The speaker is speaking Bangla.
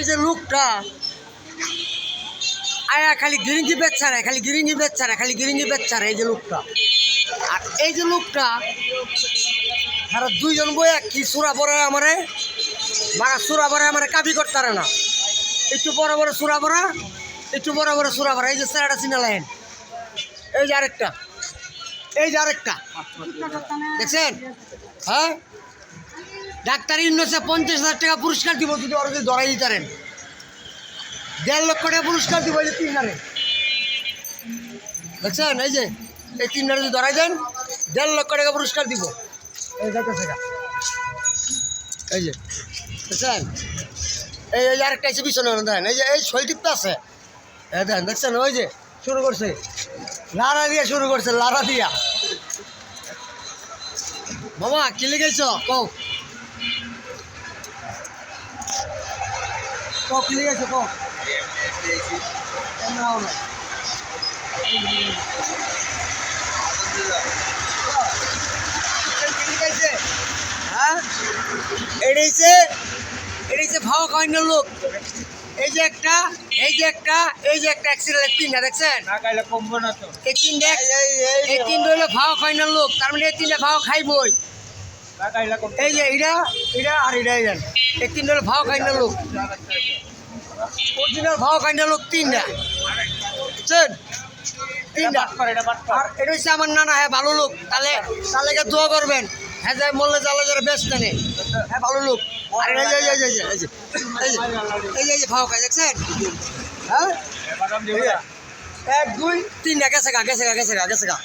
এই যে লোকটা আয়া খালি গিরিঙ্গি বেচারা, খালি গিরিঙ্গি বেচারা, খালি গিরিঙ্গি বেচারা, এই যে লোকটা। আর এই যে লোকটা আর দুইজন বইয়া কি সুরা পরে আমারে বাঘা সুরা পরে আমারে কাবি করতে না। একটু বড় বড় সুরা পরা, একটু বড় বড় সুরা পরা। এই যে স্যারটা চিনা লাইন, এই যে আরেকটা, এই যে আরেকটা দেখছেন। হ্যাঁ, ডাক্তার ইউনুসে 50,000 টাকা পুরস্কার দিব যদি ওরা যদি ধরাই দিতারেন। 1.5 লক্ষ টাকা পুরস্কার দিব এই যে 3 দেখছেন। এই যে এই 3 যদি ধরাই দেন 1.5 লক্ষ টাকা পুরস্কার দিব। এই দেখতেছে, এই যে দেখছেন। এই যে আরেকটা এসে পিছনে দেন, এই যে এই শৈল্পিত আছে দেন, দেখছেন। ওই যে শুরু করছে লারা দিয়া, শুরু করছে লারা দিয়া। মামা কি লিখেছ কও, কি লিখেছ কও। হ্যাঁ, এটা ভাও কয়নার লোক। এই যে একটা, এই যে একটা, এই যে একটা অ্যাক্সিডেন্ট, 3টা দেখছেন। এই 3 হলো ভাও কয়নার লোক, তার মানে এই 3টা ভাও খাইবই। এই যে এটা, এটা আর এটা, এই 3 হলো ভাও কয়নার লোক, অরিজিনাল ভাও কয়নার লোক 3টা বুঝছেন। 3টা। আর এটা হচ্ছে আমার নানা, হ্যাঁ ভালো লোক। তাহলে তাহলে দোয়া করবেন, হ্যাঁ যে মরলে চালে যারা বেশ জানে, হ্যাঁ ভালো লোক। আর এই যে এই যে ভাও খাই দেখছেন। হ্যাঁ 1 2 3 গেছে গা, গেছে গা, গেছে গা, গেছে গা।